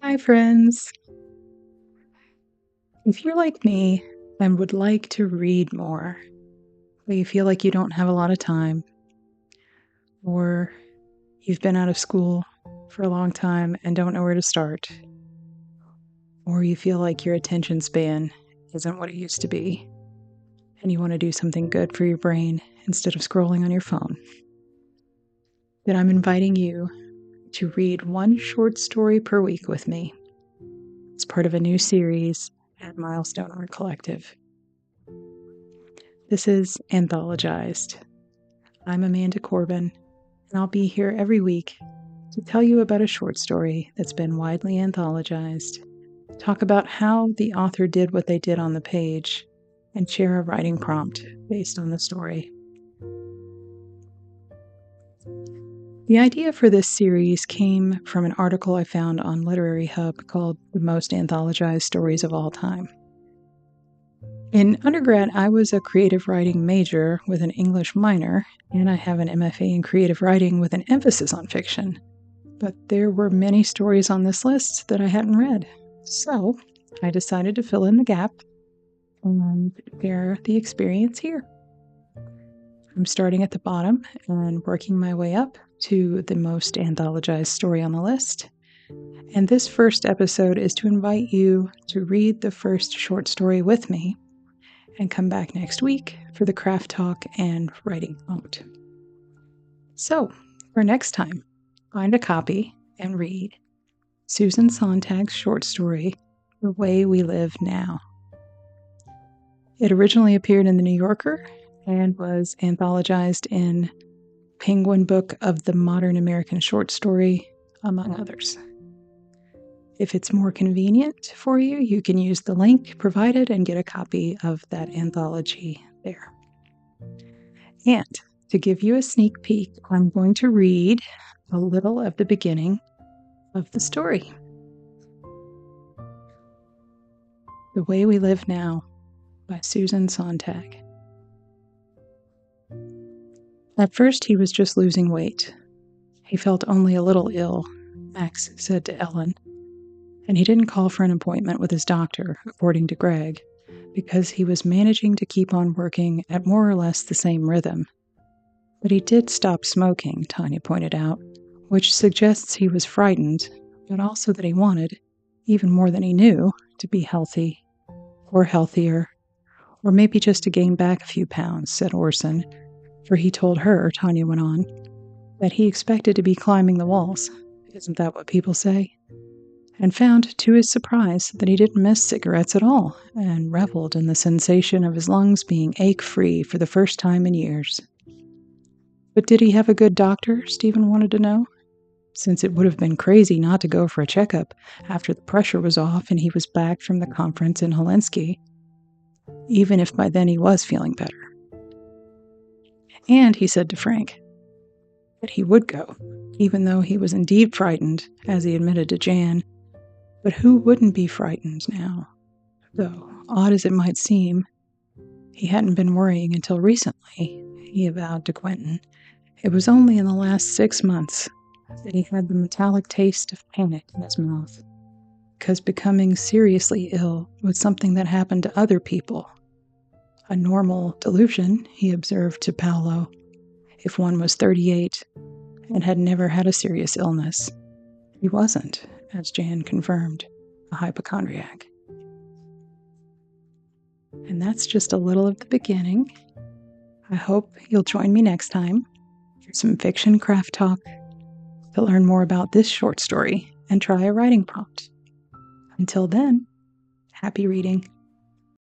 Hi, friends. If you're like me and would like to read more, but you feel like you don't have a lot of time, or you've been out of school for a long time and don't know where to start, or you feel like your attention span isn't what it used to be, and you want to do something good for your brain instead of scrolling on your phone, then I'm inviting you to read one short story per week with me. It's part of a new series at Milestone Art Collective. This is Anthologized. I'm Amanda Corbin, and I'll be here every week to tell you about a short story that's been widely anthologized, talk about how the author did what they did on the page, and share a writing prompt based on the story. The idea for this series came from an article I found on Literary Hub called The Most Anthologized Stories of All Time. In undergrad, I was a creative writing major with an English minor, and I have an MFA in creative writing with an emphasis on fiction. But there were many stories on this list that I hadn't read. So I decided to fill in the gap and share the experience here. I'm starting at the bottom and working my way up to the most anthologized story on the list. And this first episode is to invite you to read the first short story with me and come back next week for the craft talk and writing prompt. So, for next time, find a copy and read Susan Sontag's short story, The Way We Live Now. It originally appeared in The New Yorker and was anthologized in Penguin Book of the Modern American Short Story, among others. If it's more convenient for you, you can use the link provided and get a copy of that anthology there. And to give you a sneak peek, I'm going to read a little of the beginning of the story. The Way We Live Now by Susan Sontag. At first, he was just losing weight. He felt only a little ill, Max said to Ellen, and he didn't call for an appointment with his doctor, according to Greg, because he was managing to keep on working at more or less the same rhythm. But he did stop smoking, Tanya pointed out, which suggests he was frightened, but also that he wanted, even more than he knew, to be healthy, or healthier, or maybe just to gain back a few pounds, said Orson, for he told her, Tanya went on, that he expected to be climbing the walls, isn't that what people say? And found, to his surprise, that he didn't miss cigarettes at all, and reveled in the sensation of his lungs being ache-free for the first time in years. But did he have a good doctor, Stephen wanted to know, since it would have been crazy not to go for a checkup after the pressure was off and he was back from the conference in Helsinki, even if by then he was feeling better. And he said to Frank that he would go, even though he was indeed frightened, as he admitted to Jan. But who wouldn't be frightened now? Though, odd as it might seem, he hadn't been worrying until recently, he avowed to Quentin. It was only in the last 6 months that he had the metallic taste of panic in his mouth, because becoming seriously ill was something that happened to other people. A normal delusion, he observed to Paolo, if one was 38 and had never had a serious illness. He wasn't, as Jan confirmed, a hypochondriac. And that's just a little of the beginning. I hope you'll join me next time for some fiction craft talk to learn more about this short story and try a writing prompt. Until then, happy reading.